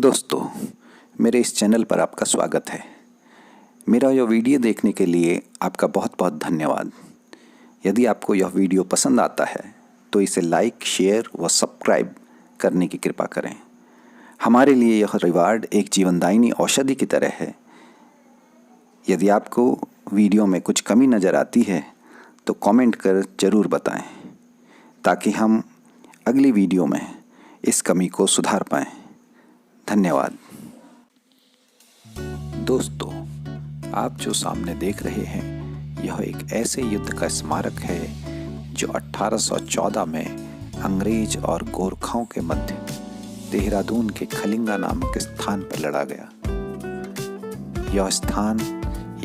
दोस्तों, मेरे इस चैनल पर आपका स्वागत है। मेरा यह वीडियो देखने के लिए आपका बहुत बहुत धन्यवाद। यदि आपको यह वीडियो पसंद आता है तो इसे लाइक, शेयर व सब्सक्राइब करने की कृपा करें। हमारे लिए यह रिवार्ड एक जीवनदायिनी औषधि की तरह है। यदि आपको वीडियो में कुछ कमी नज़र आती है तो कमेंट कर ज़रूर बताएं, ताकि हम अगली वीडियो में इस कमी को सुधार पाएं। धन्यवाद। दोस्तों, आप जो सामने देख रहे हैं यह एक ऐसे युद्ध का स्मारक है जो 1814 में अंग्रेज और गोरखाओं के मध्य देहरादून के खलिंगा नामक स्थान पर लड़ा गया। यह स्थान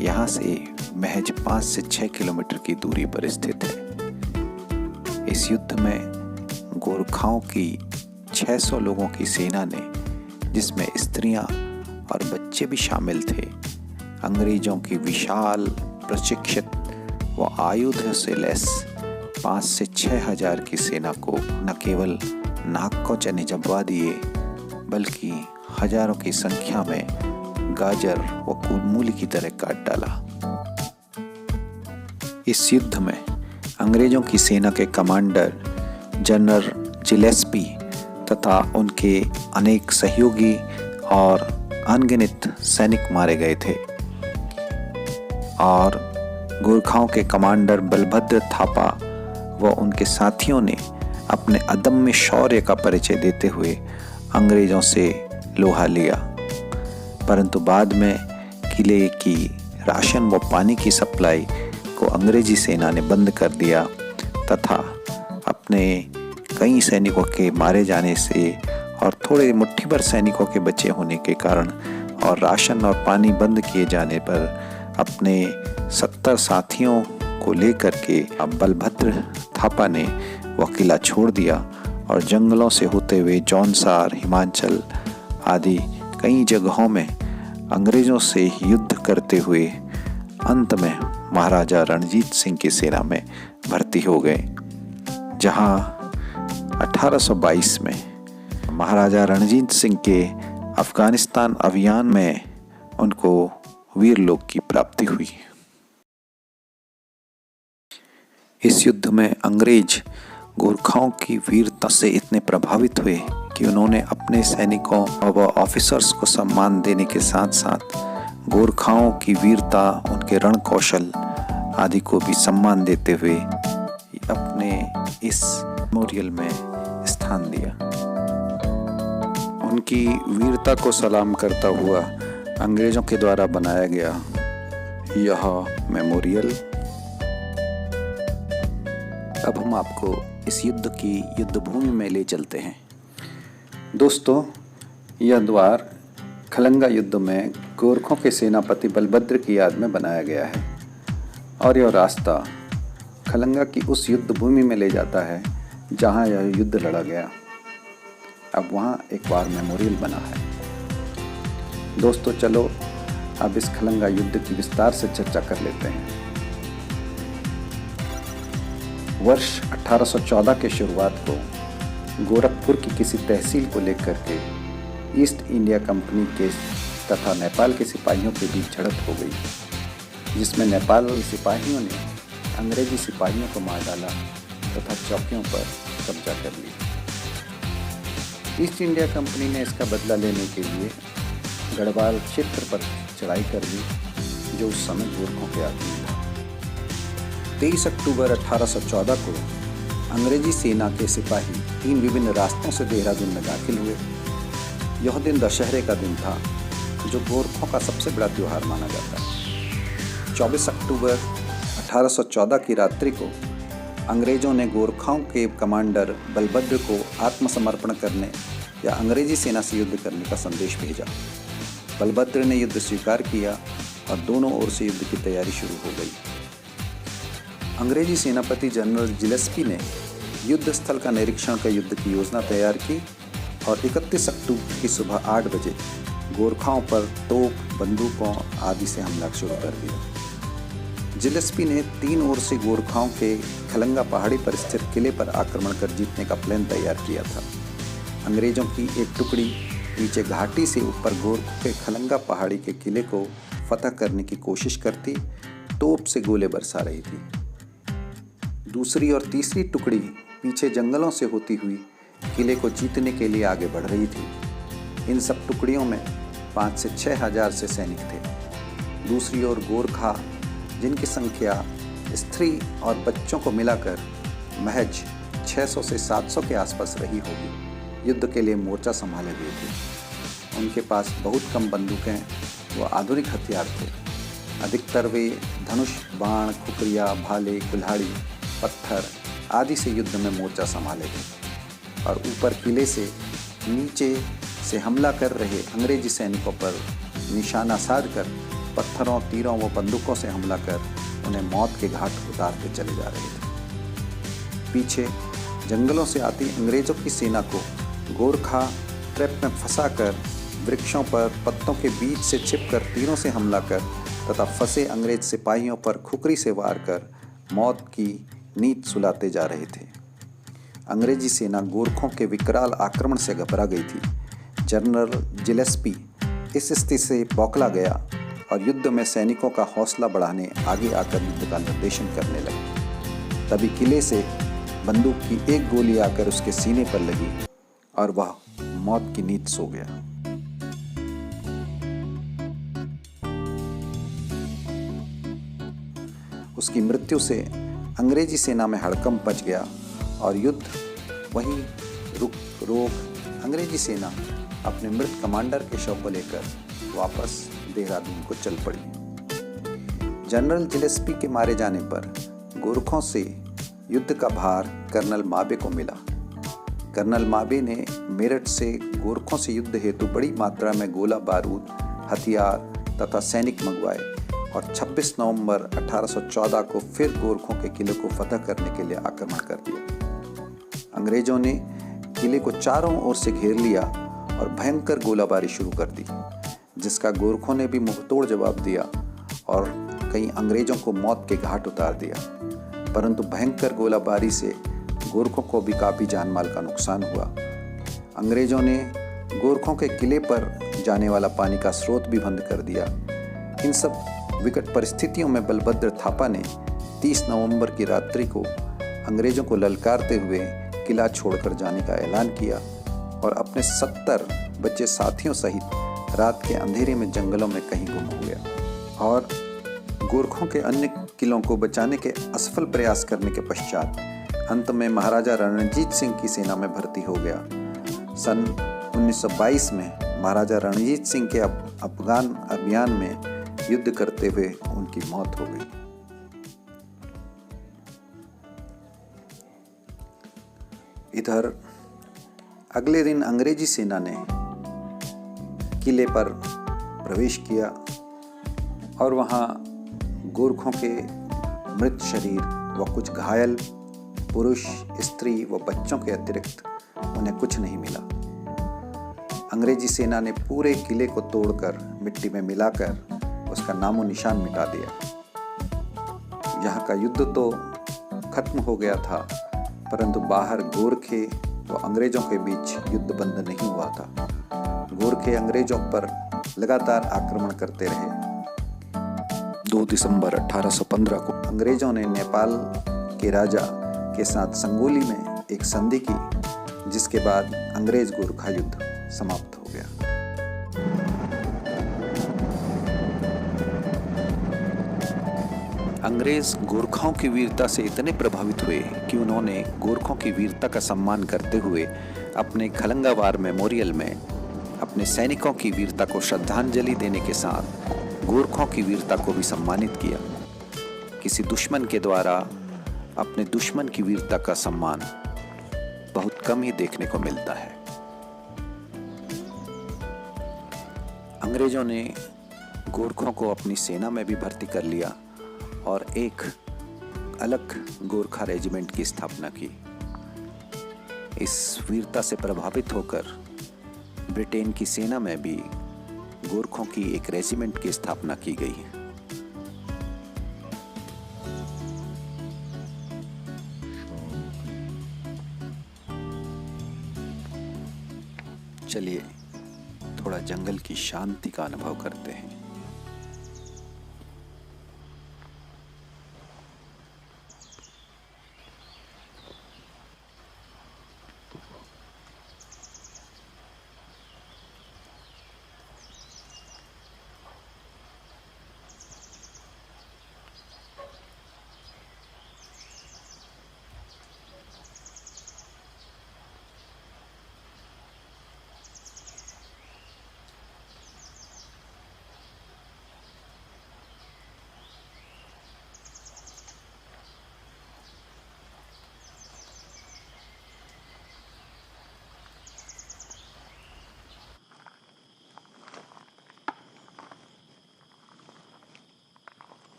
यहाँ से महज 5 से 6 किलोमीटर की दूरी पर स्थित है। इस युद्ध में गोरखाओं की 600 लोगों की सेना ने, जिसमें स्त्रियां और बच्चे भी शामिल थे, अंग्रेजों की विशाल, प्रशिक्षित व आयुध से लैस 5 से 6 हजार की सेना को न केवल नाक को चने जबवा दिए, बल्कि हजारों की संख्या में गाजर व मूली की तरह काट डाला। इस युद्ध में अंग्रेजों की सेना के कमांडर जनरल जिलेस्पी तथा उनके अनेक सहयोगी और अनगिनत सैनिक मारे गए थे और गोरखाओं के कमांडर बलभद्र थापा व उनके साथियों ने अपने अदम्य शौर्य का परिचय देते हुए अंग्रेजों से लोहा लिया। परंतु बाद में किले की राशन व पानी की सप्लाई को अंग्रेजी सेना ने बंद कर दिया तथा अपने कई सैनिकों के मारे जाने से और थोड़े मुट्ठी भर सैनिकों के बचे होने के कारण और राशन और पानी बंद किए जाने पर अपने 70 साथियों को लेकर के बलभद्र थापा ने वह किला छोड़ दिया और जंगलों से होते हुए जौनसार, हिमाचल आदि कई जगहों में अंग्रेजों से युद्ध करते हुए अंत में महाराजा रणजीत सिंह की सेना में भर्ती हो गए, जहां 1822 में महाराजा रणजीत सिंह के अफगानिस्तान अभियान में उनको वीरलोक की प्राप्ति हुई। इस युद्ध में अंग्रेज गोरखाओं की वीरता से इतने प्रभावित हुए कि उन्होंने अपने सैनिकों व ऑफिसर्स को सम्मान देने के साथ साथ गोरखाओं की वीरता, उनके रण कौशल आदि को भी सम्मान देते हुए अपने इस मेमोरियल में स्थान दिया। उनकी वीरता को सलाम करता हुआ अंग्रेजों के द्वारा बनाया गया यह मेमोरियल। अब हम आपको इस युद्ध की युद्ध भूमि में ले चलते हैं। दोस्तों, यह द्वार खलंगा युद्ध में गोरखों के सेनापति बलभद्र की याद में बनाया गया है और यह रास्ता खलंगा की उस युद्ध भूमि में ले जाता है जहां यह युद्ध लड़ा गया। अब वहां एक वार मेमोरियल बना है। दोस्तों, चलो अब इस खलंगा युद्ध की विस्तार से चर्चा कर लेते हैं। वर्ष 1814 के शुरुआत को गोरखपुर की किसी तहसील को लेकर के ईस्ट इंडिया कंपनी के तथा नेपाल के सिपाहियों के बीच झड़प हो गई, जिसमें नेपाल के सिपाहियों ने अंग्रेजी सिपाहियों को मार डाला तथा चौकियों पर कब्जा कर लिया। ईस्ट इंडिया कंपनी ने इसका बदला लेने के लिए गढ़वाल क्षेत्र पर चढ़ाई कर दी, जो उस समय गोरखों के अधीन था। 23 अक्टूबर 1814 को अंग्रेजी सेना के सिपाही 3 विभिन्न रास्तों से देहरादून में दाखिल हुए। यह दिन दशहरे का दिन था, जो गोरखों का सबसे बड़ा त्योहार माना जाता है। 24 अक्टूबर 1814 की रात्रि को अंग्रेजों ने गोरखाओं के कमांडर बलभद्र को आत्मसमर्पण करने या अंग्रेजी सेना से युद्ध करने का संदेश भेजा। बलभद्र ने युद्ध स्वीकार किया और दोनों ओर से युद्ध की तैयारी शुरू हो गई। अंग्रेजी सेनापति जनरल जिलेस्पी ने युद्ध स्थल का निरीक्षण कर युद्ध की योजना तैयार की और 31 अक्टूबर की सुबह 8 बजे गोरखाओं पर तोप, बंदूकों आदि से हमला शुरू कर दिया। जिलेस्पी ने 3 ओर से गोरखाओं के खलंगा पहाड़ी पर स्थित किले पर आक्रमण कर जीतने का प्लान तैयार किया था। अंग्रेजों की एक टुकड़ी नीचे घाटी से ऊपर गोरखों के खलंगा पहाड़ी के किले को फतह करने की कोशिश करती तोप से गोले बरसा रही थी। दूसरी और तीसरी टुकड़ी पीछे जंगलों से होती हुई किले को जीतने के लिए आगे बढ़ रही थी। इन सब टुकड़ियों में 5 से 6 हजार से सैनिक थे। दूसरी ओर गोरखा, जिनकी संख्या स्त्री और बच्चों को मिलाकर महज 600 से 700 के आसपास रही होगी, युद्ध के लिए मोर्चा संभाले हुए थे। उनके पास बहुत कम बंदूकें व आधुनिक हथियार थे। अधिकतर वे धनुष, बाण, खुखरिया, भाले, कुल्हाड़ी, पत्थर आदि से युद्ध में मोर्चा संभाले थे और ऊपर किले से नीचे से हमला कर रहे अंग्रेजी सैनिकों पर निशाना साधकर पत्थरों, तीरों व बंदूकों से हमला कर उन्हें मौत के घाट उतारते चले जा रहे थे। पीछे जंगलों से आती अंग्रेजों की सेना को गोरखा ट्रैप में फंसाकर वृक्षों पर पत्तों के बीच से छिपकर तीरों से हमला कर तथा फंसे अंग्रेज सिपाहियों पर खुखरी से वार कर मौत की नींद सुलाते जा रहे थे। अंग्रेजी सेना गोरखों के विकराल आक्रमण से घबरा गई थी। जनरल जिलेस्पी इस स्थिति से बौखला गया और युद्ध में सैनिकों का हौसला बढ़ाने आगे आकर युद्ध का निर्देशन करने लगे। तभी किले से बंदूक की एक गोली आकर उसके सीने पर लगी और वह मौत की नींद सो गया। उसकी मृत्यु से अंग्रेजी सेना में हड़कंप मच गया और युद्ध वहीं रुक रोक अंग्रेजी सेना अपने मृत कमांडर के शव को लेकर वापस देहरादून को चल पड़ी। जनरल जिलेस्पी के मारे जाने पर गोरखों से युद्ध का भार कर्नल माबे को मिला। कर्नल माबे ने मेरठ से गोरखों से युद्ध हेतु बड़ी मात्रा में गोला बारूद, हथियार तथा सैनिक मंगवाए और 26 नवंबर 1814 को फिर गोरखों के किले को फतह करने के लिए आक्रमण कर दिया। अंग्रेजों ने किले को चारों ओर से घेर लिया और भयंकर गोलाबारी शुरू कर दी, जिसका गोरखों ने भी मुंहतोड़ जवाब दिया और कई अंग्रेजों को मौत के घाट उतार दिया। परंतु भयंकर गोलाबारी से गोरखों को भी काफ़ी जानमाल का नुकसान हुआ। अंग्रेजों ने गोरखों के किले पर जाने वाला पानी का स्रोत भी बंद कर दिया। इन सब विकट परिस्थितियों में बलभद्र थापा ने 30 नवंबर की रात्रि को अंग्रेजों को ललकारते हुए किला छोड़कर जाने का ऐलान किया और अपने 70 बच्चे साथियों सहित रात के अंधेरे में जंगलों में कहीं गुम हो गया और गोरखों के अन्य किलों को बचाने के असफल प्रयास करने के पश्चात अंत में महाराजा रणजीत सिंह की सेना में भर्ती हो गया। सन 1922 में महाराजा रणजीत सिंह के अफगान अभियान में युद्ध करते हुए उनकी मौत हो गई। इधर अगले दिन अंग्रेजी सेना ने किले पर प्रवेश किया और वहां गोरखों के मृत शरीर व कुछ घायल पुरुष, स्त्री व बच्चों के अतिरिक्त उन्हें कुछ नहीं मिला। अंग्रेजी सेना ने पूरे किले को तोड़कर मिट्टी में मिलाकर उसका नामो निशान मिटा दिया। यहाँ का युद्ध तो खत्म हो गया था, परंतु बाहर गोरखे व अंग्रेजों के बीच युद्ध बंद नहीं हुआ था। गोरखे अंग्रेजों पर लगातार आक्रमण करते रहे। 2 दिसंबर 1815 को अंग्रेजों ने नेपाल के राजा के साथ संगोली में एक संधि की, जिसके बाद अंग्रेज गोरखा युद्ध समाप्त हो गया। अंग्रेज गोरखाओं की वीरता से इतने प्रभावित हुए कि उन्होंने गोरखों की वीरता का सम्मान करते हुए अपने खलंगा वार मेमोरियल में अपने सैनिकों की वीरता को श्रद्धांजलि देने के साथ गोरखों की वीरता को भी सम्मानित किया। किसी दुश्मन के द्वारा अपने दुश्मन की वीरता का सम्मान बहुत कम ही देखने को मिलता है। अंग्रेजों ने गोरखों को अपनी सेना में भी भर्ती कर लिया और एक अलग गोरखा रेजिमेंट की स्थापना की। इस वीरता से प्रभावित होकर ब्रिटेन की सेना में भी गोरखों की एक रेजिमेंट की स्थापना की गई। चलिए थोड़ा जंगल की शांति का अनुभव करते हैं।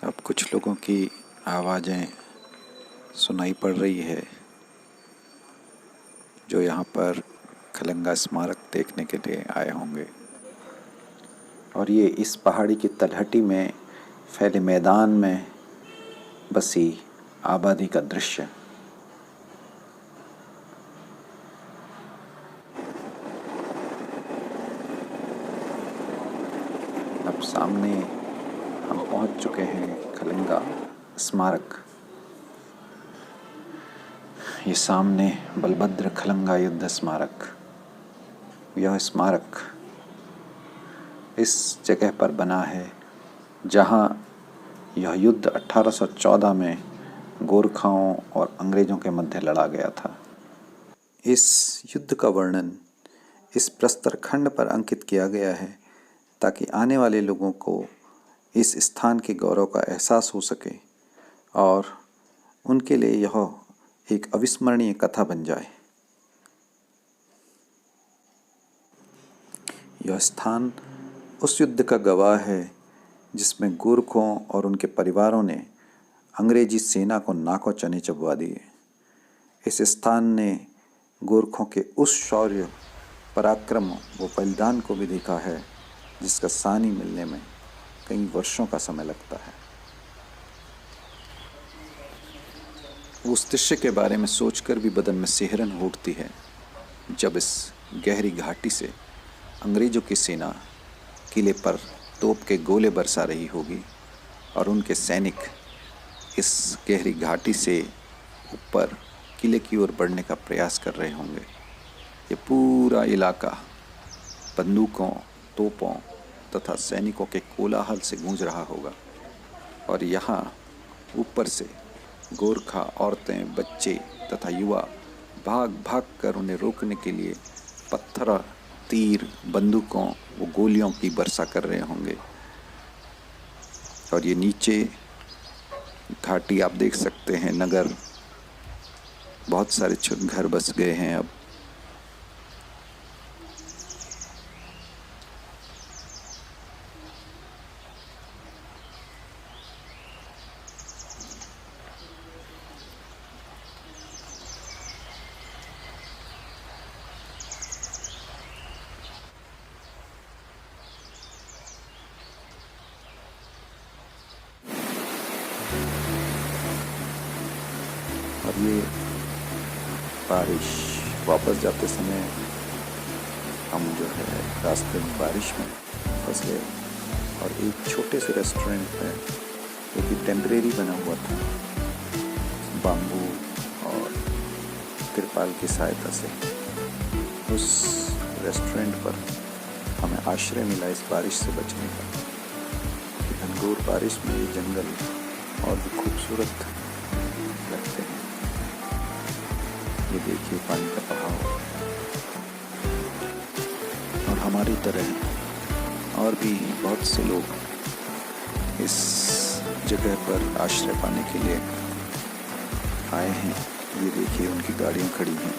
अब कुछ लोगों की आवाज़ें सुनाई पड़ रही है जो यहाँ पर खलंगा स्मारक देखने के लिए आए होंगे। और ये इस पहाड़ी की तलहटी में फैले मैदान में बसी आबादी का दृश्य। अब सामने हम पहुंच चुके हैं खलंगा स्मारक। ये सामने बलभद्र खलंगा युद्ध स्मारक। यह स्मारक इस जगह पर बना है जहां यह युद्ध 1814 में गोरखाओं और अंग्रेजों के मध्य लड़ा गया था। इस युद्ध का वर्णन इस प्रस्तर खंड पर अंकित किया गया है ताकि आने वाले लोगों को इस स्थान के गौरव का एहसास हो सके और उनके लिए यह एक अविस्मरणीय कथा बन जाए। यह स्थान उस युद्ध का गवाह है जिसमें गोरखों और उनके परिवारों ने अंग्रेजी सेना को नाको चने चबवा दिए। इस स्थान ने गोरखों के उस शौर्य, पराक्रम व बलिदान को भी देखा है जिसका सानी मिलने में कई वर्षों का समय लगता है। उस दृश्य के बारे में सोचकर भी बदन में सिहरन उठती है जब इस गहरी घाटी से अंग्रेजों की सेना किले पर तोप के गोले बरसा रही होगी और उनके सैनिक इस गहरी घाटी से ऊपर किले की ओर बढ़ने का प्रयास कर रहे होंगे। ये पूरा इलाका बंदूकों, तोपों तथा सैनिकों के कोलाहल से गूंज रहा होगा और यहाँ ऊपर से गोरखा औरतें, बच्चे तथा युवा भाग भाग कर उन्हें रोकने के लिए पत्थर, तीर, बंदूकों व गोलियों की वर्षा कर रहे होंगे। और ये नीचे घाटी आप देख सकते हैं, नगर, बहुत सारे घर बस गए हैं अब। और ये बारिश, वापस जाते समय हम जो है रास्ते में बारिश में फंस गए और एक छोटे से रेस्टोरेंट है जो कि टेम्परेरी बना हुआ था बाम्बू और तिरपाल की सहायता से। उस रेस्टोरेंट पर हमें आश्रय मिला इस बारिश से बचने का। घनघोर बारिश में ये जंगल और भी खूबसूरत लगते हैं। ये देखिए पानी का बहाव। और हमारी तरह और भी बहुत से लोग इस जगह पर आश्रय पाने के लिए आए हैं। ये देखिए उनकी गाड़ियां खड़ी हैं।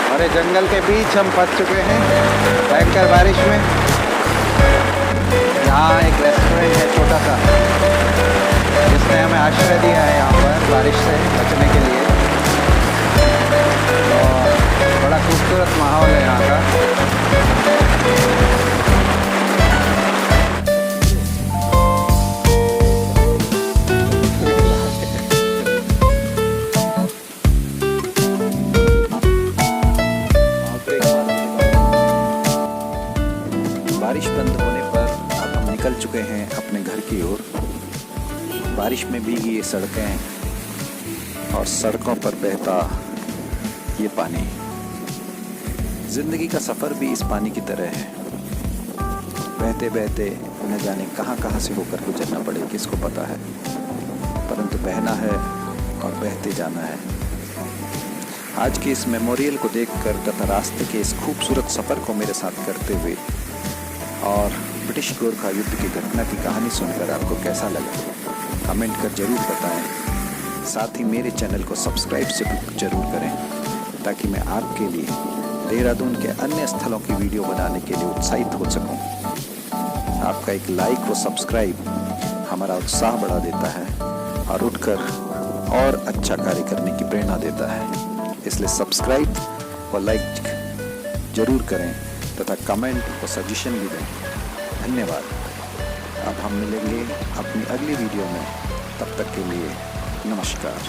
हरे जंगल के बीच हम फंस चुके हैं भयंकर बारिश में। का, जिसने हमें आश्रय दिया है यहाँ पर बारिश से बचने के लिए। और बड़ा खूबसूरत माहौल है यहाँ का। बारिश बंद होने पर अब हम निकल चुके हैं अपने घर की ओर। बारिश में भीगी ये सड़कें और सड़कों पर बहता ये पानी। जिंदगी का सफ़र भी इस पानी की तरह है, बहते बहते न जाने कहाँ कहाँ से होकर गुजरना पड़े किसको पता है, परंतु बहना है और बहते जाना है। आज के इस मेमोरियल को देखकर तथा रास्ते के इस खूबसूरत सफ़र को मेरे साथ करते हुए और ब्रिटिश गोरखा युद्ध की घटना की कहानी सुनकर आपको कैसा लगा कमेंट कर जरूर बताएं। साथ ही मेरे चैनल को सब्सक्राइब से जरूर करें ताकि मैं आपके लिए देहरादून के अन्य स्थलों की वीडियो बनाने के लिए उत्साहित हो सकूं। आपका एक लाइक व सब्सक्राइब हमारा उत्साह बढ़ा देता है और उठकर और अच्छा कार्य करने की प्रेरणा देता है। इसलिए सब्सक्राइब और लाइक जरूर करें तथा कमेंट और सजेशन भी दें। धन्यवाद। अब हम मिलेंगे अपनी अगली वीडियो में, तब तक के लिए नमस्कार।